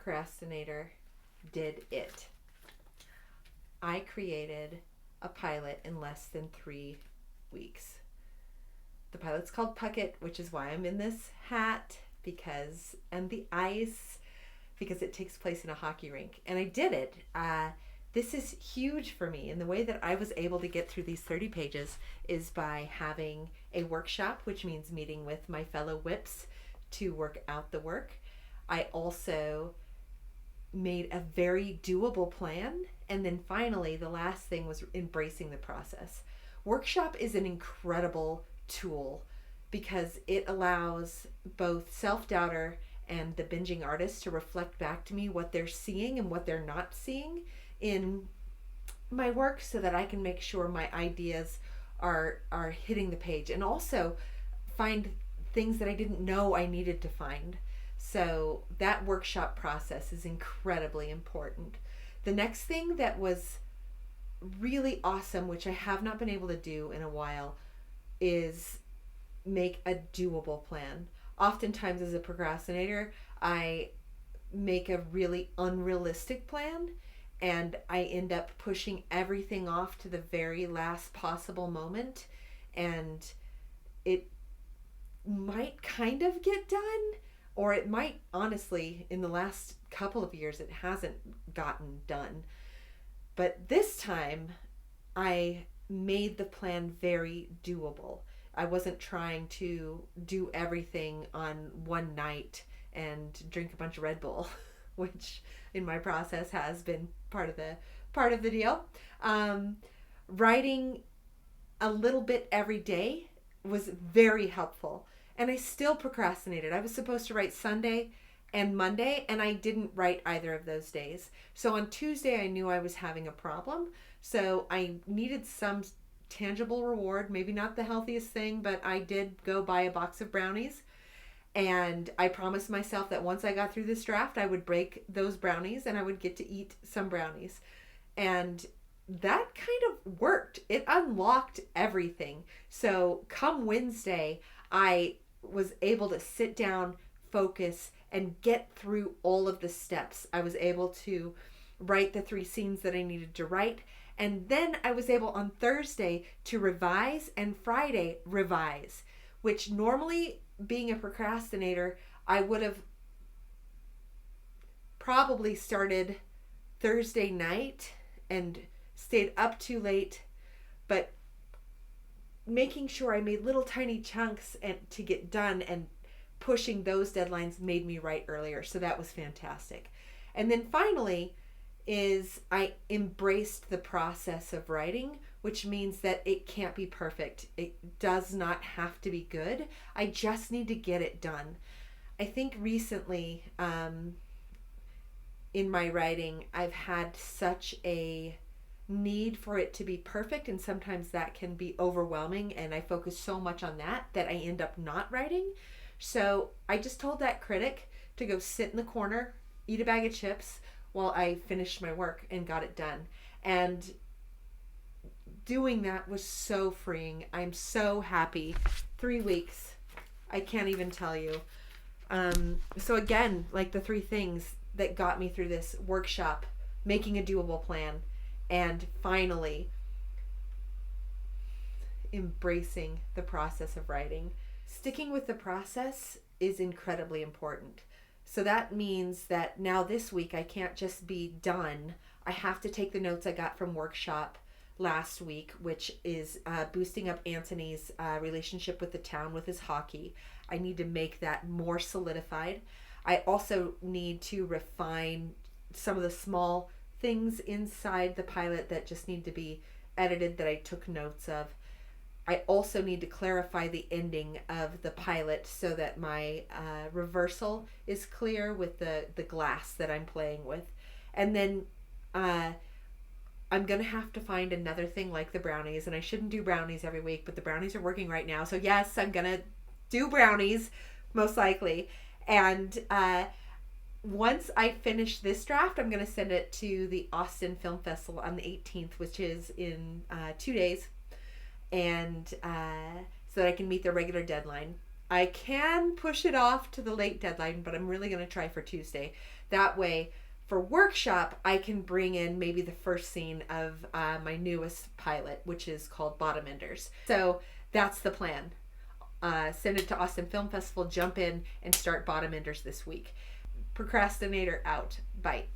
Procrastinator did it. I created a pilot in less than 3 weeks. The pilot's called Puckett, which is why I'm in this hat, and the ice, because it takes place in a hockey rink. And I did it. This is huge for me. And the way that I was able to get through these 30 pages is by having a workshop, which means meeting with my fellow whips to work out the work. I also made a very doable plan. And then finally, the last thing was embracing the process. Workshop is an incredible tool because it allows both self-doubter and the binging artist to reflect back to me what they're seeing and what they're not seeing in my work, so that I can make sure my ideas are hitting the page, and also find things that I didn't know I needed to find. So that workshop process is incredibly important. The next thing that was really awesome, which I have not been able to do in a while, is make a doable plan. Oftentimes as a procrastinator, I make a really unrealistic plan, and I end up pushing everything off to the very last possible moment, and it might kind of get done, or it might, honestly, in the last couple of years, it hasn't gotten done. But this time, I made the plan very doable. I wasn't trying to do everything on one night and drink a bunch of Red Bull, which in my process has been part of the deal. Writing a little bit every day was very helpful, and I still procrastinated. I was supposed to write Sunday and Monday, and I didn't write either of those days. So on Tuesday, I knew I was having a problem. So I needed some tangible reward, maybe not the healthiest thing, but I did go buy a box of brownies. And I promised myself that once I got through this draft, I would break those brownies and I would get to eat some brownies. And that kind of worked. It unlocked everything. So come Wednesday, I was able to sit down, focus, and get through all of the steps. I was able to write the 3 scenes that I needed to write. And then I was able on Thursday to revise, and Friday revise, which normally, being a procrastinator, I would have probably started Thursday night and stayed up too late, but making sure I made little tiny chunks and to get done, and pushing those deadlines made me write earlier. So that was fantastic. And then finally is I embraced the process of writing, which means that it can't be perfect. It does not have to be good. I just need to get it done. I think recently in my writing, I've had such a need for it to be perfect, and sometimes that can be overwhelming, and I focus so much on that I end up not writing. So I just told that critic to go sit in the corner, eat a bag of chips, while I finished my work and got it done. And doing that was so freeing. I'm so happy. 3 weeks. I can't even tell you. So again, like the 3 things that got me through this workshop, making a doable plan, and finally embracing the process of writing. Sticking with the process is incredibly important. So that means that now this week I can't just be done. I have to take the notes I got from workshop last week, which is boosting up Anthony's relationship with the town with his hockey. I need to make that more solidified. I also need to refine some of the small things inside the pilot that just need to be edited that I took notes of. I also need to clarify the ending of the pilot so that my reversal is clear with the glass that I'm playing with. And then I'm going to have to find another thing like the brownies. And I shouldn't do brownies every week, but the brownies are working right now. So yes, I'm going to do brownies, most likely. And once I finish this draft, I'm going to send it to the Austin Film Festival on the 18th, which is in 2 days. And so that I can meet the regular deadline. I can push it off to the late deadline, but I'm really going to try for Tuesday. That way, for workshop, I can bring in maybe the first scene of my newest pilot, which is called Bottom Enders. So that's the plan. Send it to Austin Film Festival, jump in, and start Bottom Enders this week. Procrastinator out. Bye.